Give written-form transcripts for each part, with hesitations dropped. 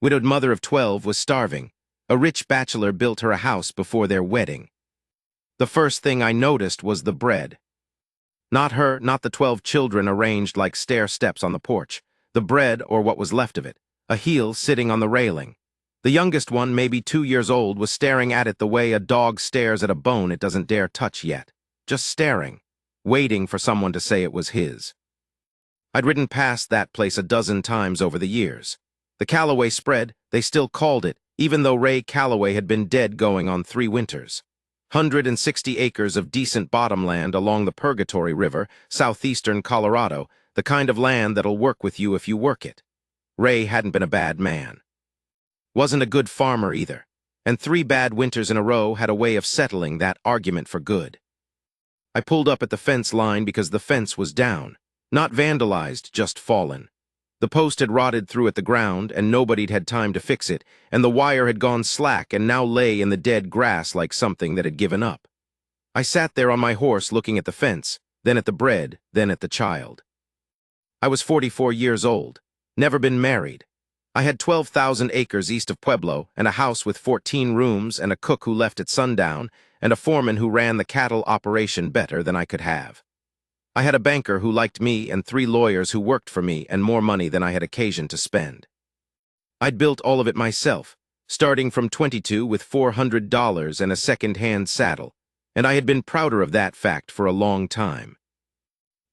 Widowed mother of 12 was starving. A rich bachelor built her a house before their wedding. The first thing I noticed was the bread. Not her, not the 12 children arranged like stair steps on the porch. The bread, or what was left of it, a heel sitting on the railing. The youngest one, maybe 2 years old, was staring at it the way a dog stares at a bone it doesn't dare touch yet. Just staring, waiting for someone to say it was his. I'd ridden past that place a dozen times over the years. The Callaway spread, they still called it, even though Ray Callaway had been dead going on 3 winters. 160 acres of decent bottomland along the Purgatory River, southeastern Colorado, the kind of land that'll work with you if you work it. Ray hadn't been a bad man. Wasn't a good farmer either, and 3 bad winters in a row had a way of settling that argument for good. I pulled up at the fence line because the fence was down, not vandalized, just fallen. The post had rotted through at the ground, and nobody'd had time to fix it, and the wire had gone slack and now lay in the dead grass like something that had given up. I sat there on my horse looking at the fence, then at the bread, then at the child. I was 44 years old, never been married. I had 12,000 acres east of Pueblo, and a house with 14 rooms, and a cook who left at sundown, and a foreman who ran the cattle operation better than I could have. I had a banker who liked me and 3 lawyers who worked for me and more money than I had occasion to spend. I'd built all of it myself, starting from 22 with $400 and a second-hand saddle, and I had been prouder of that fact for a long time.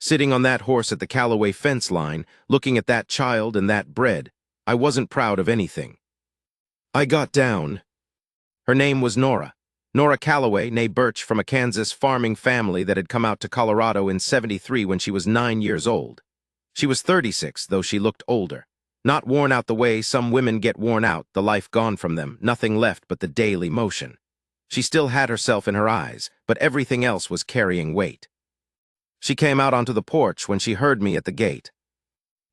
Sitting on that horse at the Callaway fence line, looking at that child and that bread, I wasn't proud of anything. I got down. Her name was Nora. Nora Callaway, née Birch, from a Kansas farming family that had come out to Colorado in '73 when she was 9 years old. She was 36, though she looked older. Not worn out the way some women get worn out, the life gone from them, nothing left but the daily motion. She still had herself in her eyes, but everything else was carrying weight. She came out onto the porch when she heard me at the gate.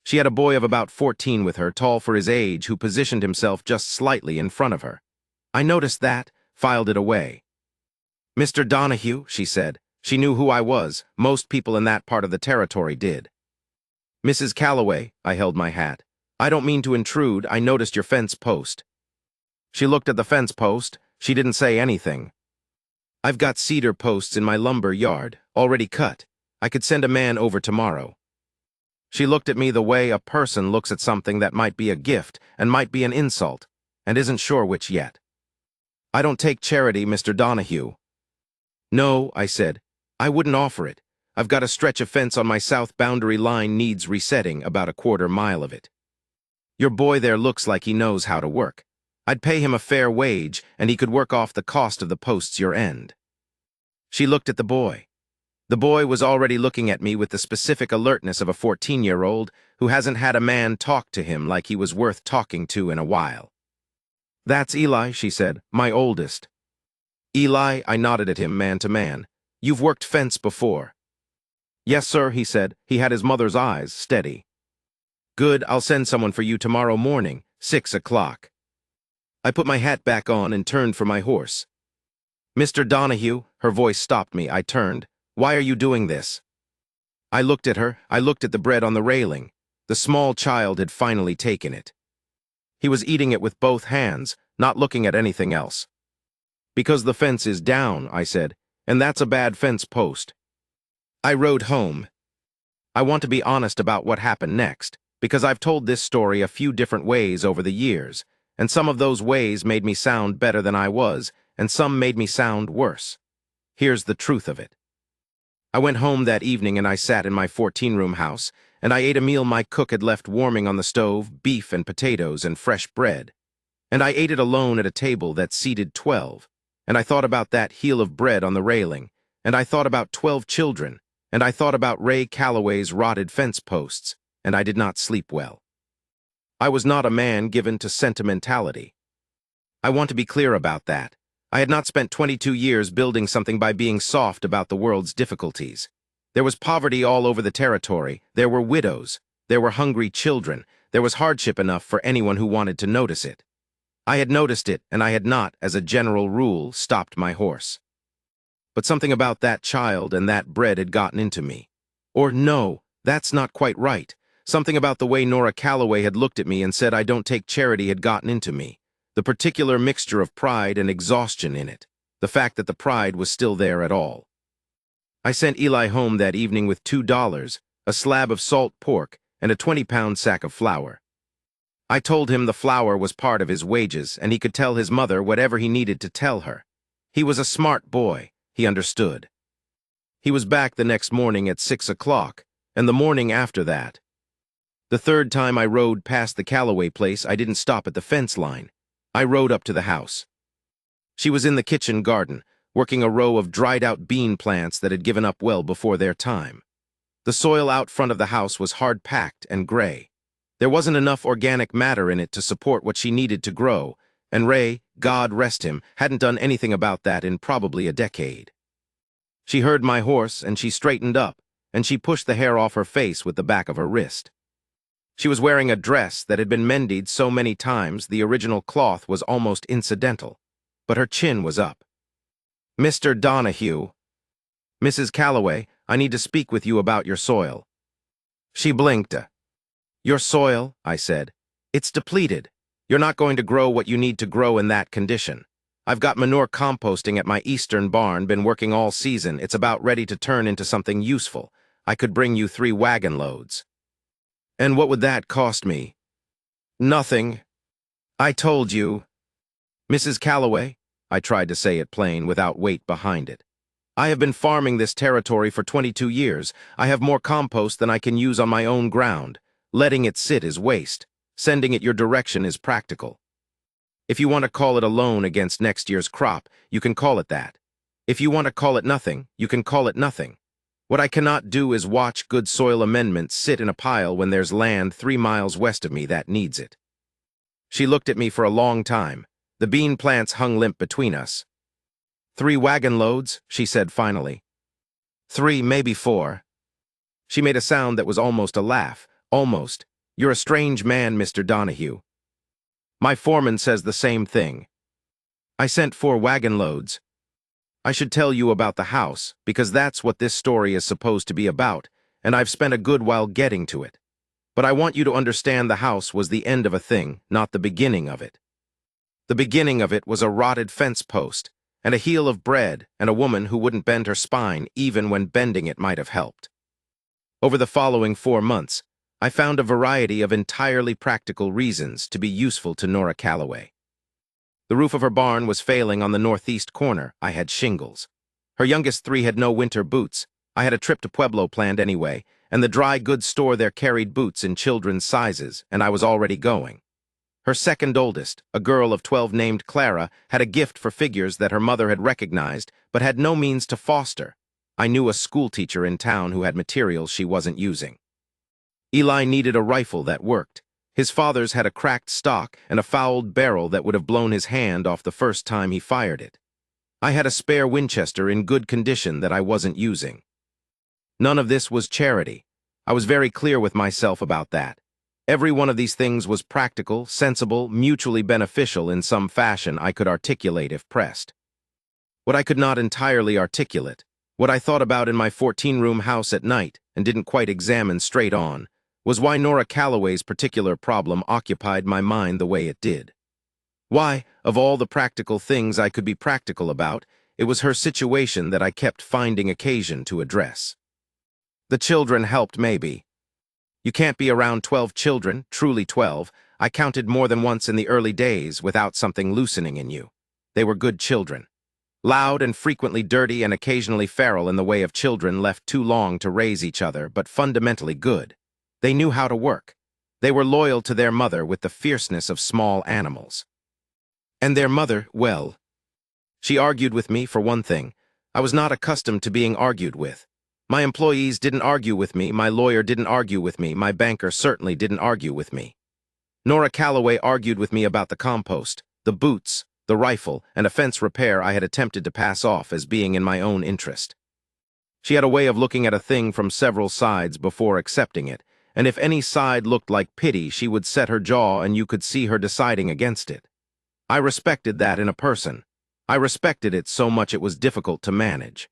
She had a boy of about 14 with her, tall for his age, who positioned himself just slightly in front of her. I noticed that, filed it away. "Mr. Donahue," she said. She knew who I was. Most people in that part of the territory did. "Mrs. Callaway," I held my hat. "I don't mean to intrude. I noticed your fence post." She looked at the fence post. She didn't say anything. "I've got cedar posts in my lumber yard, already cut. I could send a man over tomorrow." She looked at me the way a person looks at something that might be a gift and might be an insult, and isn't sure which yet. "I don't take charity, Mr. Donahue." "No," I said. "I wouldn't offer it. I've got a stretch of fence on my south boundary line needs resetting, about a quarter mile of it. Your boy there looks like he knows how to work. I'd pay him a fair wage, and he could work off the cost of the posts your end." She looked at the boy. The boy was already looking at me with the specific alertness of a 14-year-old who hasn't had a man talk to him like he was worth talking to in a while. "That's Eli," she said, "my oldest." "Eli," I nodded at him, man to man. "You've worked fence before." "Yes, sir," he said. He had his mother's eyes steady. "Good, I'll send someone for you tomorrow morning, 6 o'clock. I put my hat back on and turned for my horse. "Mr. Donahue," her voice stopped me. I turned. "Why are you doing this?" I looked at her. I looked at the bread on the railing. The small child had finally taken it. He was eating it with both hands, not looking at anything else. "Because the fence is down," I said, "and that's a bad fence post." I rode home. I want to be honest about what happened next, because I've told this story a few different ways over the years, and some of those ways made me sound better than I was, and some made me sound worse. Here's the truth of it. I went home that evening and I sat in my 14-room house, and I ate a meal my cook had left warming on the stove, beef and potatoes and fresh bread. And I ate it alone at a table that seated 12, and I thought about that heel of bread on the railing, and I thought about 12 children, and I thought about Ray Callaway's rotted fence posts, and I did not sleep well. I was not a man given to sentimentality. I want to be clear about that. I had not spent 22 years building something by being soft about the world's difficulties. There was poverty all over the territory. There were widows. There were hungry children. There was hardship enough for anyone who wanted to notice it. I had noticed it, and I had not, as a general rule, stopped my horse. But something about that child and that bread had gotten into me. Or no, that's not quite right. Something about the way Nora Calloway had looked at me and said I don't take charity had gotten into me. The particular mixture of pride and exhaustion in it. The fact that the pride was still there at all. I sent Eli home that evening with $2, a slab of salt pork, and a 20-pound sack of flour. I told him the flour was part of his wages, and he could tell his mother whatever he needed to tell her. He was a smart boy. He understood. He was back the next morning at 6 o'clock, and the morning after that. The third time I rode past the Calloway place, I didn't stop at the fence line. I rode up to the house. She was in the kitchen garden, working a row of dried-out bean plants that had given up well before their time. The soil out front of the house was hard-packed and gray. There wasn't enough organic matter in it to support what she needed to grow, and Ray, God rest him, hadn't done anything about that in probably a decade. She heard my horse, and she straightened up, and she pushed the hair off her face with the back of her wrist. She was wearing a dress that had been mended so many times the original cloth was almost incidental, but her chin was up. "Mr. Donahue." "Mrs. Calloway, I need to speak with you about your soil." She blinked. "Your soil," I said. "It's depleted. You're not going to grow what you need to grow in that condition. I've got manure composting at my eastern barn, been working all season. It's about ready to turn into something useful. I could bring you 3 wagon loads." "And what would that cost me?" "Nothing. I told you." "Mrs. Calloway," I tried to say it plain without weight behind it. "I have been farming this territory for 22 years. I have more compost than I can use on my own ground. Letting it sit is waste. Sending it your direction is practical. If you want to call it a loan against next year's crop, you can call it that. If you want to call it nothing, you can call it nothing. What I cannot do is watch good soil amendments sit in a pile when there's land 3 miles west of me that needs it." She looked at me for a long time. The bean plants hung limp between us. "3 wagon loads," she said finally. 3, maybe 4. She made a sound that was almost a laugh. "Almost. You're a strange man, Mr. Donahue. My foreman says the same thing." "I sent 4 wagon loads. I should tell you about the house, because that's what this story is supposed to be about, and I've spent a good while getting to it. But I want you to understand the house was the end of a thing, not the beginning of it. The beginning of it was a rotted fence post, and a heel of bread, and a woman who wouldn't bend her spine even when bending it might have helped. Over the following 4 months, I found a variety of entirely practical reasons to be useful to Nora Calloway. The roof of her barn was failing on the northeast corner. I had shingles. Her youngest 3 had no winter boots. I had a trip to Pueblo planned anyway, and the dry goods store there carried boots in children's sizes, and I was already going. Her second oldest, a girl of 12 named Clara, had a gift for figures that her mother had recognized, but had no means to foster. I knew a schoolteacher in town who had materials she wasn't using. Eli needed a rifle that worked. His father's had a cracked stock and a fouled barrel that would have blown his hand off the first time he fired it. I had a spare Winchester in good condition that I wasn't using. None of this was charity. I was very clear with myself about that. Every one of these things was practical, sensible, mutually beneficial in some fashion I could articulate if pressed. What I could not entirely articulate, what I thought about in my 14-room house at night and didn't quite examine straight on, was why Nora Calloway's particular problem occupied my mind the way it did. Why, of all the practical things I could be practical about, it was her situation that I kept finding occasion to address. The children helped, maybe. You can't be around 12 children, truly 12. I counted more than once in the early days without something loosening in you. They were good children. Loud and frequently dirty and occasionally feral in the way of children left too long to raise each other, but fundamentally good. They knew how to work. They were loyal to their mother with the fierceness of small animals. And their mother, well, she argued with me for one thing. I was not accustomed to being argued with. My employees didn't argue with me, my lawyer didn't argue with me, my banker certainly didn't argue with me. Nora Calloway argued with me about the compost, the boots, the rifle, and a fence repair I had attempted to pass off as being in my own interest. She had a way of looking at a thing from several sides before accepting it, and if any side looked like pity, she would set her jaw and you could see her deciding against it. I respected that in a person. I respected it so much it was difficult to manage.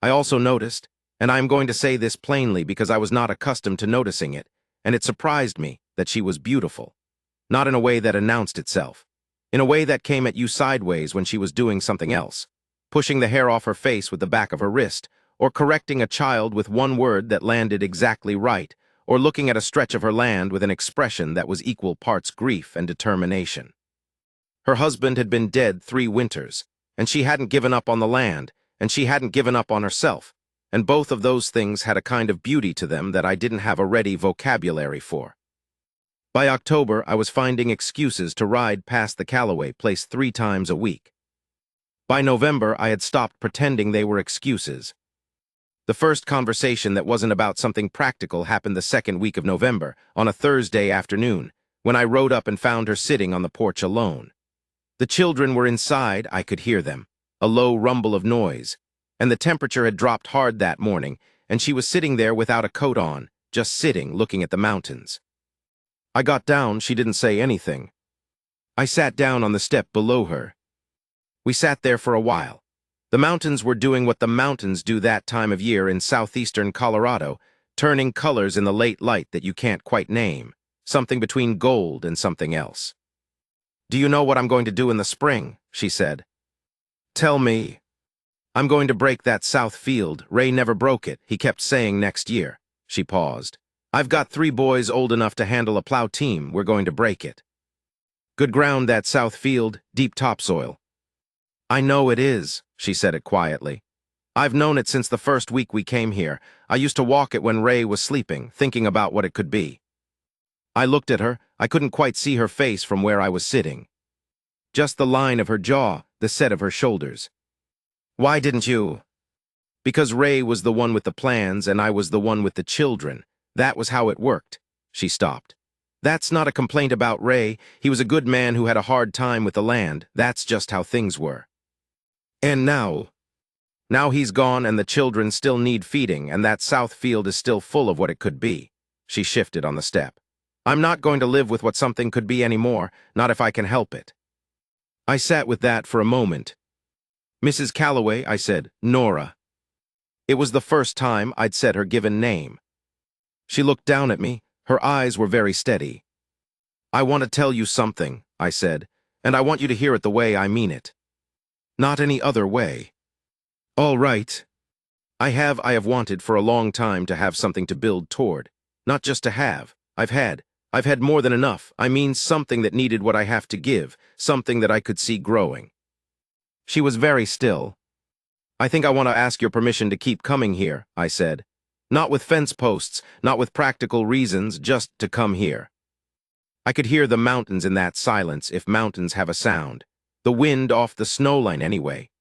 I also noticed, and I am going to say this plainly because I was not accustomed to noticing it, and it surprised me that she was beautiful. Not in a way that announced itself. In a way that came at you sideways when she was doing something else, pushing the hair off her face with the back of her wrist, or correcting a child with one word that landed exactly right, or looking at a stretch of her land with an expression that was equal parts grief and determination. Her husband had been dead 3 winters, and she hadn't given up on the land, and she hadn't given up on herself, and both of those things had a kind of beauty to them that I didn't have a ready vocabulary for. By October, I was finding excuses to ride past the Callaway place 3 times a week. By November, I had stopped pretending they were excuses. The first conversation that wasn't about something practical happened the second week of November, on a Thursday afternoon, when I rode up and found her sitting on the porch alone. The children were inside, I could hear them, a low rumble of noise, and the temperature had dropped hard that morning, and she was sitting there without a coat on, just sitting, looking at the mountains. I got down, she didn't say anything. I sat down on the step below her. We sat there for a while. The mountains were doing what the mountains do that time of year in southeastern Colorado, turning colors in the late light that you can't quite name, something between gold and something else. "Do you know what I'm going to do in the spring?" she said. "Tell me." "I'm going to break that south field. Ray never broke it. He kept saying next year." She paused. "I've got 3 boys old enough to handle a plow team. We're going to break it." "Good ground, that south field, deep topsoil." "I know it is," she said it quietly. "I've known it since the first week we came here. I used to walk it when Ray was sleeping, thinking about what it could be." I looked at her. I couldn't quite see her face from where I was sitting. Just the line of her jaw, the set of her shoulders. "Why didn't you?" "Because Ray was the one with the plans and I was the one with the children. That was how it worked." She stopped. "That's not a complaint about Ray. He was a good man who had a hard time with the land. That's just how things were. And now he's gone and the children still need feeding and that south field is still full of what it could be." She shifted on the step. "I'm not going to live with what something could be anymore, not if I can help it." I sat with that for a moment. "Mrs. Callaway," I said, "Nora." It was the first time I'd said her given name. She looked down at me. Her eyes were very steady. "I want to tell you something," I said, "and I want you to hear it the way I mean it. Not any other way." "All right. I have wanted for a long time to have something to build toward. Not just to have. I've had more than enough. I mean something that needed what I have to give, something that I could see growing." She was very still. "I think I want to ask your permission to keep coming here," I said. "Not with fence posts, not with practical reasons, just to come here." I could hear the mountains in that silence, if mountains have a sound. The wind off the snowline anyway.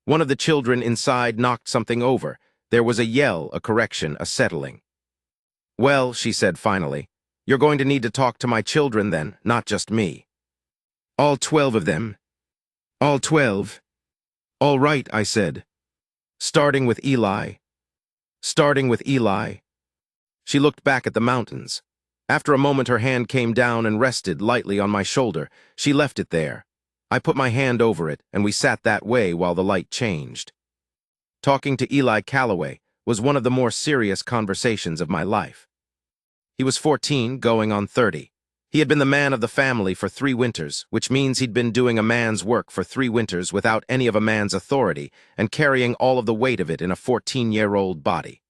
One of the children inside knocked something over. There was a yell, a correction, a settling. "Well," she said finally, "you're going to need to talk to my children then, not just me." "All 12 of them?" "All 12. "All right," I said. "Starting with Eli." "Starting with Eli." She looked back at the mountains. After a moment her hand came down and rested lightly on my shoulder. She left it there. I put my hand over it, and we sat that way while the light changed. Talking to Eli Callaway was one of the more serious conversations of my life. He was 14, going on 30. He had been the man of the family for 3 winters, which means he'd been doing a man's work for 3 winters without any of a man's authority and carrying all of the weight of it in a 14-year-old body.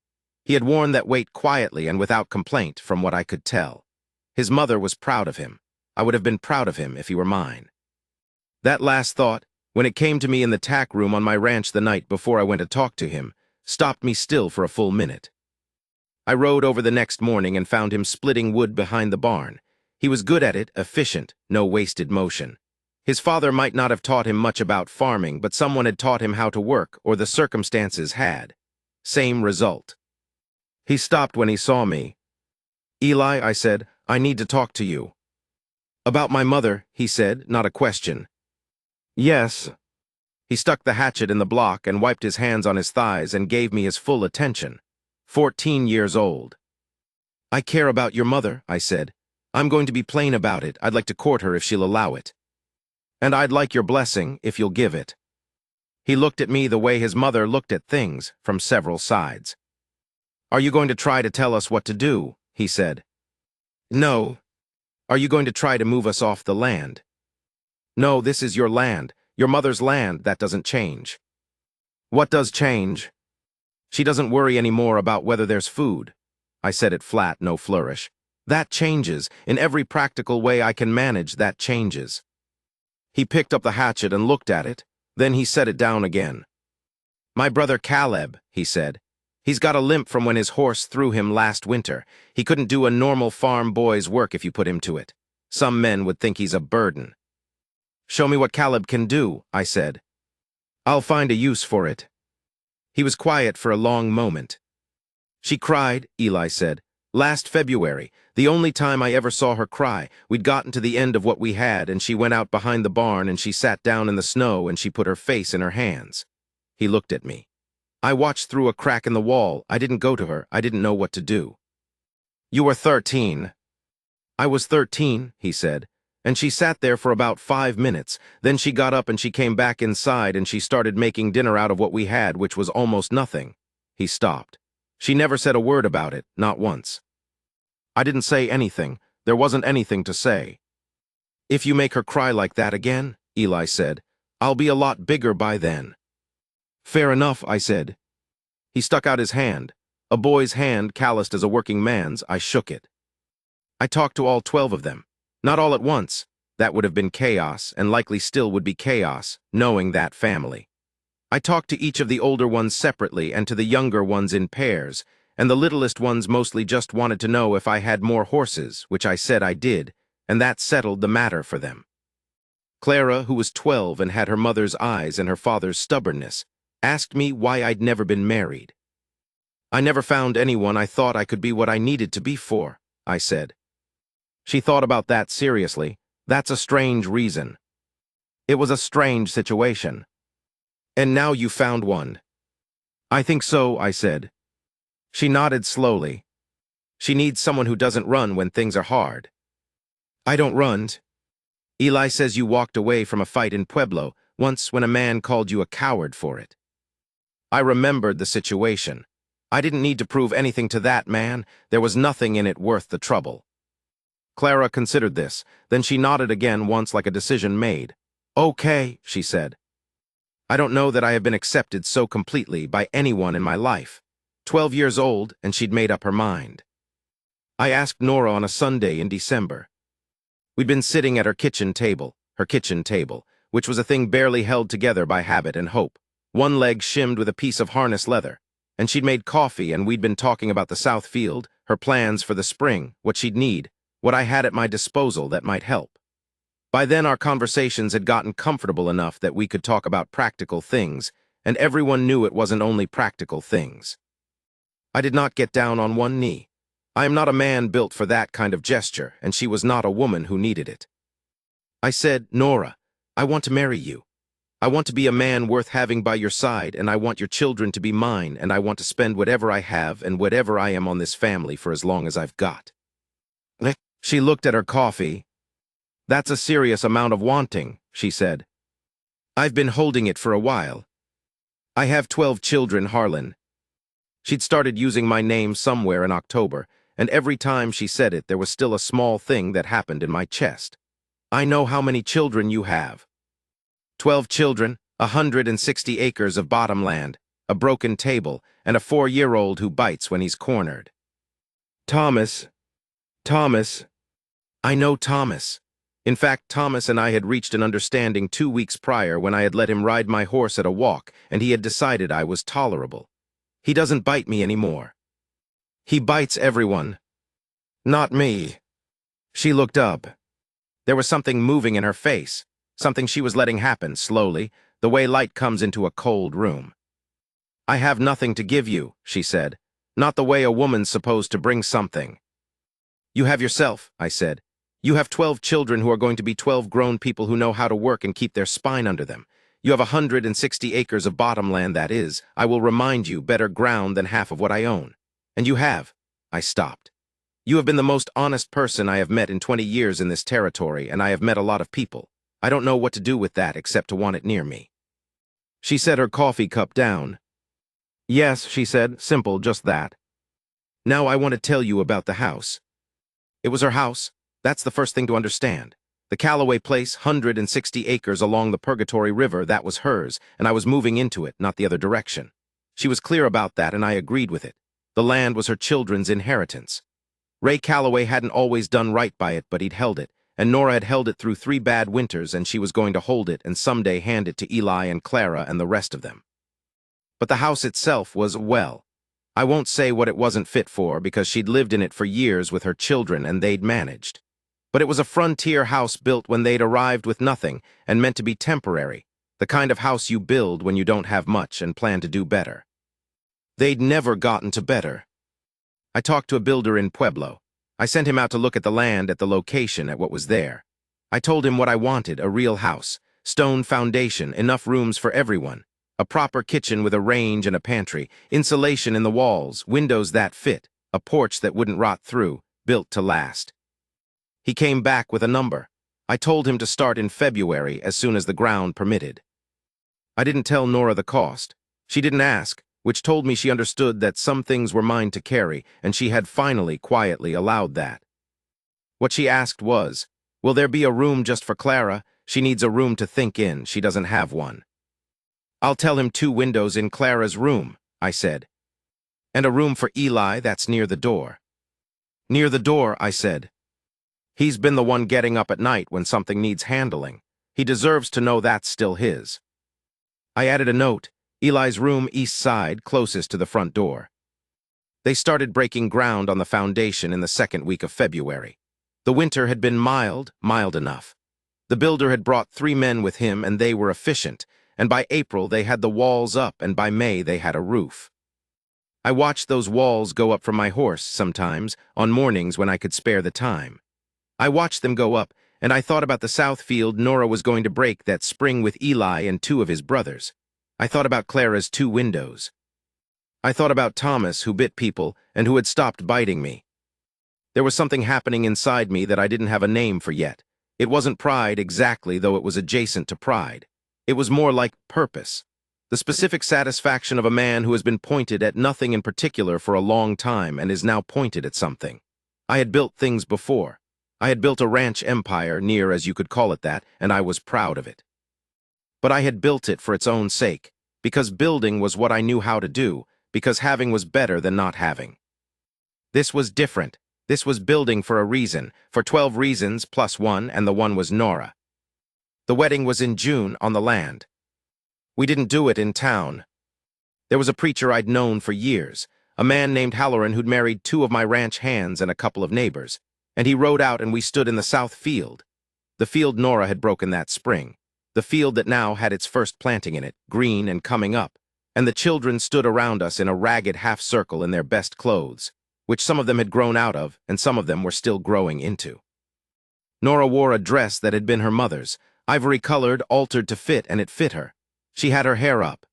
He had worn that weight quietly and without complaint, from what I could tell. His mother was proud of him. I would have been proud of him if he were mine. That last thought, when it came to me in the tack room on my ranch the night before I went to talk to him, stopped me still for a full minute. I rode over the next morning and found him splitting wood behind the barn. He was good at it, efficient, no wasted motion. His father might not have taught him much about farming, but someone had taught him how to work, or the circumstances had. Same result. He stopped when he saw me. "Eli," I said, "I need to talk to you." "About my mother," he said, not a question. "Yes." He stuck the hatchet in the block and wiped his hands on his thighs and gave me his full attention. 14 years old. "I care about your mother," I said. "I'm going to be plain about it. I'd like to court her if she'll allow it. And I'd like your blessing if you'll give it." He looked at me the way his mother looked at things, from several sides. "Are you going to try to tell us what to do?" he said. No. Are you going to try to move us off the land? No, this is your land. Your mother's land. That doesn't change. What does change? She doesn't worry anymore about whether there's food. I said it flat, no flourish. That changes. In every practical way I can manage, that changes. He picked up the hatchet and looked at it. Then he set it down again. My brother Caleb, he said. He's got a limp from when his horse threw him last winter. He couldn't do a normal farm boy's work if you put him to it. Some men would think he's a burden. Show me what Caleb can do, I said. I'll find a use for it. He was quiet for a long moment. She cried, Eli said. Last February, the only time I ever saw her cry. We'd gotten to the end of what we had, and she went out behind the barn and she sat down in the snow and she put her face in her hands. He looked at me. I watched through a crack in the wall. I didn't go to her. I didn't know what to do. You were 13. I was 13, he said, and she sat there for about 5 minutes. Then she got up and she came back inside and she started making dinner out of what we had, which was almost nothing. He stopped. She never said a word about it, not once. I didn't say anything. There wasn't anything to say. If you make her cry like that again, Eli said, I'll be a lot bigger by then. Fair enough, I said. He stuck out his hand. A boy's hand, calloused as a working man's. I shook it. I talked to all 12 of them. Not all at once. That would have been chaos, and likely still would be chaos, knowing that family. I talked to each of the older ones separately and to the younger ones in pairs, and the littlest ones mostly just wanted to know if I had more horses, which I said I did, and that settled the matter for them. Clara, who was 12 and had her mother's eyes and her father's stubbornness, asked me why I'd never been married. I never found anyone I thought I could be what I needed to be for, I said. She thought about that seriously. That's a strange reason. It was a strange situation. And now you found one. I think so, I said. She nodded slowly. She needs someone who doesn't run when things are hard. I don't run. Eli says you walked away from a fight in Pueblo once when a man called you a coward for it. I remembered the situation. I didn't need to prove anything to that man. There was nothing in it worth the trouble. Clara considered this. Then she nodded again once like a decision made. Okay, she said. I don't know that I have been accepted so completely by anyone in my life. 12 years old, and she'd made up her mind. I asked Nora on a Sunday in December. We'd been sitting at her kitchen table, which was a thing barely held together by habit and hope. One leg shimmed with a piece of harness leather, and she'd made coffee, and we'd been talking about the South Field, her plans for the spring, what she'd need, what I had at my disposal that might help. By then our conversations had gotten comfortable enough that we could talk about practical things, and everyone knew it wasn't only practical things. I did not get down on one knee. I am not a man built for that kind of gesture, and she was not a woman who needed it. I said, Nora, I want to marry you. I want to be a man worth having by your side, and I want your children to be mine, and I want to spend whatever I have and whatever I am on this family for as long as I've got. She looked at her coffee. That's a serious amount of wanting, she said. I've been holding it for a while. I have 12 children, Harlan. She'd started using my name somewhere in October, and every time she said it, there was still a small thing that happened in my chest. I know how many children you have. 12 children, 160 acres of bottomland, a broken table, and a 4-year-old who bites when he's cornered. Thomas. I know Thomas. In fact, Thomas and I had reached an understanding 2 weeks prior when I had let him ride my horse at a walk, and he had decided I was tolerable. He doesn't bite me anymore. He bites everyone. Not me. She looked up. There was something moving in her face, something she was letting happen slowly, the way light comes into a cold room. I have nothing to give you, she said, not the way a woman's supposed to bring something. You have yourself, I said. You have 12 children who are going to be 12 grown people who know how to work and keep their spine under them. You have 160 acres of bottomland, that is, I will remind you, better ground than half of what I own. And you have. I stopped. You have been the most honest person I have met in 20 years in this territory, and I have met a lot of people. I don't know what to do with that except to want it near me. She set her coffee cup down. Yes, she said, simple, just that. Now I want to tell you about the house. It was her house. That's the first thing to understand. The Callaway place, 160 acres along the Purgatory River, that was hers, and I was moving into it, not the other direction. She was clear about that, and I agreed with it. The land was her children's inheritance. Ray Callaway hadn't always done right by it, but he'd held it, and Nora had held it through 3 bad winters, and she was going to hold it and someday hand it to Eli and Clara and the rest of them. But the house itself was, well, I won't say what it wasn't fit for, because she'd lived in it for years with her children and they'd managed. But it was a frontier house built when they'd arrived with nothing and meant to be temporary, the kind of house you build when you don't have much and plan to do better. They'd never gotten to better. I talked to a builder in Pueblo. I sent him out to look at the land, at the location, at what was there. I told him what I wanted, a real house, stone foundation, enough rooms for everyone, a proper kitchen with a range and a pantry, insulation in the walls, windows that fit, a porch that wouldn't rot through, built to last. He came back with a number. I told him to start in February as soon as the ground permitted. I didn't tell Nora the cost. She didn't ask, which told me she understood that some things were mine to carry, and she had finally, quietly allowed that. What she asked was, will there be a room just for Clara? She needs a room to think in. She doesn't have one. I'll tell him 2 windows in Clara's room, I said. And a room for Eli that's near the door. Near the door, I said. He's been the one getting up at night when something needs handling. He deserves to know that's still his. I added a note, Eli's room east side, closest to the front door. They started breaking ground on the foundation in the 2nd week of February. The winter had been mild enough. The builder had brought 3 men with him, and they were efficient, and by April they had the walls up, and by May they had a roof. I watched those walls go up from my horse sometimes, on mornings when I could spare the time. I watched them go up, and I thought about the south field Nora was going to break that spring with Eli and 2 of his brothers. I thought about Clara's 2 windows. I thought about Thomas, who bit people and who had stopped biting me. There was something happening inside me that I didn't have a name for yet. It wasn't pride exactly, though it was adjacent to pride. It was more like purpose. The specific satisfaction of a man who has been pointed at nothing in particular for a long time and is now pointed at something. I had built things before. I had built a ranch empire, near as you could call it that, and I was proud of it. But I had built it for its own sake, because building was what I knew how to do, because having was better than not having. This was different. This was building for a reason, for 12 reasons plus 1, and the one was Nora. The wedding was in June on the land. We didn't do it in town. There was a preacher I'd known for years, a man named Halloran who'd married 2 of my ranch hands and a couple of neighbors, and he rode out and we stood in the south field. The field Nora had broken that spring. The field that now had its first planting in it, green and coming up, and the children stood around us in a ragged half-circle in their best clothes, which some of them had grown out of and some of them were still growing into. Nora wore a dress that had been her mother's, ivory-colored, altered to fit, and it fit her. She had her hair up.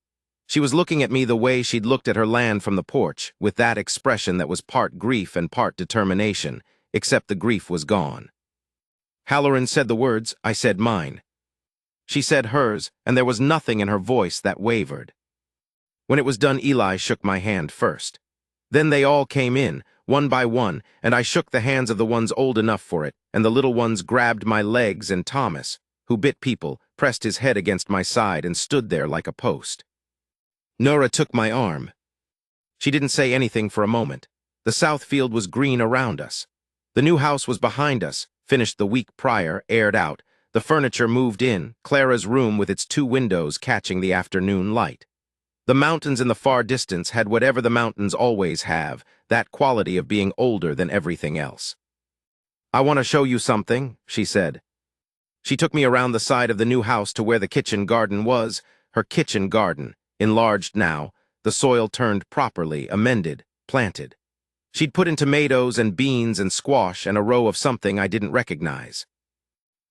She was looking at me the way she'd looked at her land from the porch, with that expression that was part grief and part determination, except the grief was gone. Halloran said the words, I said mine. She said hers, and there was nothing in her voice that wavered. When it was done, Eli shook my hand first. Then they all came in, one by one, and I shook the hands of the ones old enough for it, and the little ones grabbed my legs, and Thomas, who bit people, pressed his head against my side and stood there like a post. Nora took my arm. She didn't say anything for a moment. The south field was green around us. The new house was behind us, finished the week prior, aired out. The furniture moved in, Clara's room with its 2 windows catching the afternoon light. The mountains in the far distance had whatever the mountains always have, that quality of being older than everything else. I want to show you something, she said. She took me around the side of the new house to where the kitchen garden was, her kitchen garden, enlarged now, the soil turned properly, amended, planted. She'd put in tomatoes and beans and squash and a row of something I didn't recognize.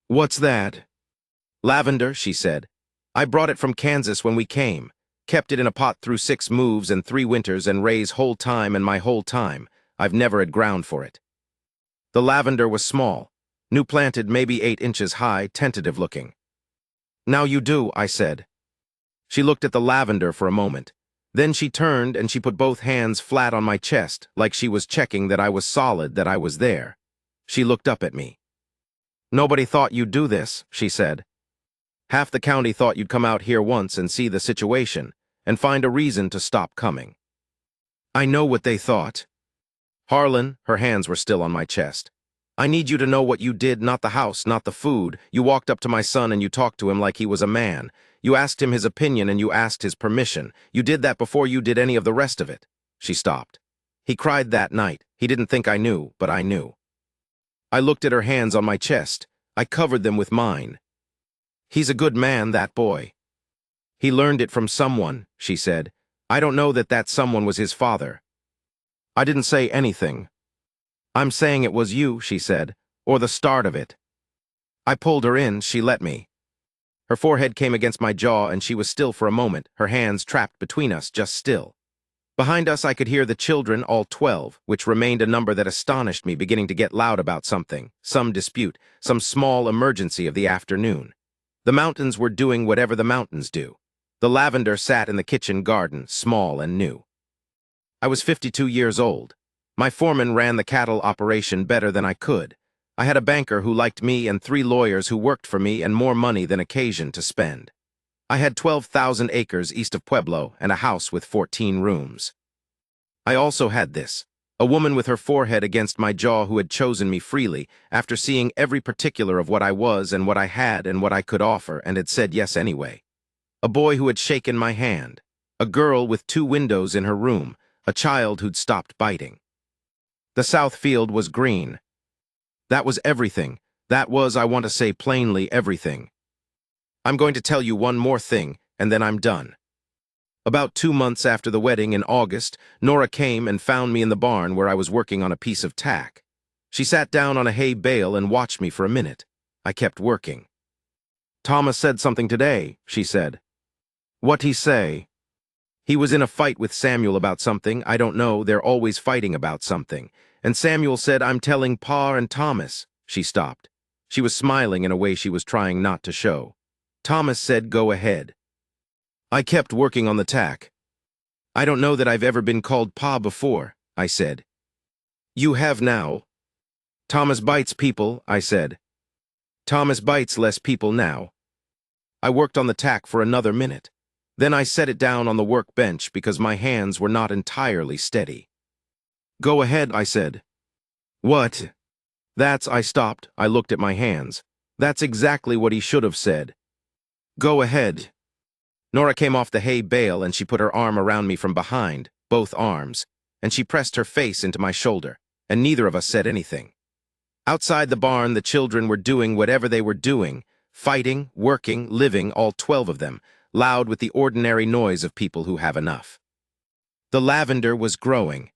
What's that? Lavender, she said. I brought it from Kansas when we came. Kept it in a pot through 6 moves and 3 winters and Ray's whole time and my whole time. I've never had ground for it. The lavender was small, new planted, maybe 8 inches high, tentative looking. Now you do, I said. She looked at the lavender for a moment. Then she turned and she put both hands flat on my chest, like she was checking that I was solid, that I was there. She looked up at me. "Nobody thought you'd do this," she said. "Half the county thought you'd come out here once and see the situation, and find a reason to stop coming." "I know what they thought." "Harlan," her hands were still on my chest, "I need you to know what you did, not the house, not the food. You walked up to my son and you talked to him like he was a man. You asked him his opinion and you asked his permission. You did that before you did any of the rest of it." She stopped. "He cried that night. He didn't think I knew, but I knew." I looked at her hands on my chest. I covered them with mine. "He's a good man, that boy." "He learned it from someone," she said. "I don't know that that someone was his father." I didn't say anything. "I'm saying it was you," she said, "or the start of it." I pulled her in. She let me. Her forehead came against my jaw and she was still for a moment, her hands trapped between us, just still. Behind us I could hear the children, all 12, which remained a number that astonished me, beginning to get loud about something, some dispute, some small emergency of the afternoon. The mountains were doing whatever the mountains do. The lavender sat in the kitchen garden, small and new. I was 52 years old. My foreman ran the cattle operation better than I could. I had a banker who liked me and 3 lawyers who worked for me and more money than occasion to spend. I had 12,000 acres east of Pueblo and a house with 14 rooms. I also had this, a woman with her forehead against my jaw who had chosen me freely after seeing every particular of what I was and what I had and what I could offer and had said yes anyway. A boy who had shaken my hand. A girl with 2 windows in her room. A child who'd stopped biting. The south field was green. That was everything. That was, I want to say plainly, everything. I'm going to tell you one more thing, and then I'm done. About 2 months after the wedding in August, Nora came and found me in the barn where I was working on a piece of tack. She sat down on a hay bale and watched me for a minute. I kept working. "Thomas said something today," she said. "What'd he say?" "He was in a fight with Samuel about something. I don't know, they're always fighting about something. And Samuel said, 'I'm telling Pa and Thomas.'" She stopped. She was smiling in a way she was trying not to show. "Thomas said, 'Go ahead.'" I kept working on the tack. "I don't know that I've ever been called Pa before," I said. "You have now." "Thomas bites people," I said. "Thomas bites less people now." I worked on the tack for another minute. Then I set it down on the workbench because my hands were not entirely steady. "Go ahead," I said. "What?" I stopped. I looked at my hands. That's exactly what he should have said. "Go ahead." Nora came off the hay bale and she put her arm around me from behind, both arms, and she pressed her face into my shoulder, and neither of us said anything. Outside the barn, the children were doing whatever they were doing, fighting, working, living, all 12 of them, loud with the ordinary noise of people who have enough. The lavender was growing.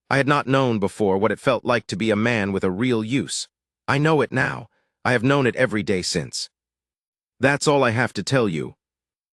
I had not known before what it felt like to be a man with a real use. I know it now. I have known it every day since. That's all I have to tell you.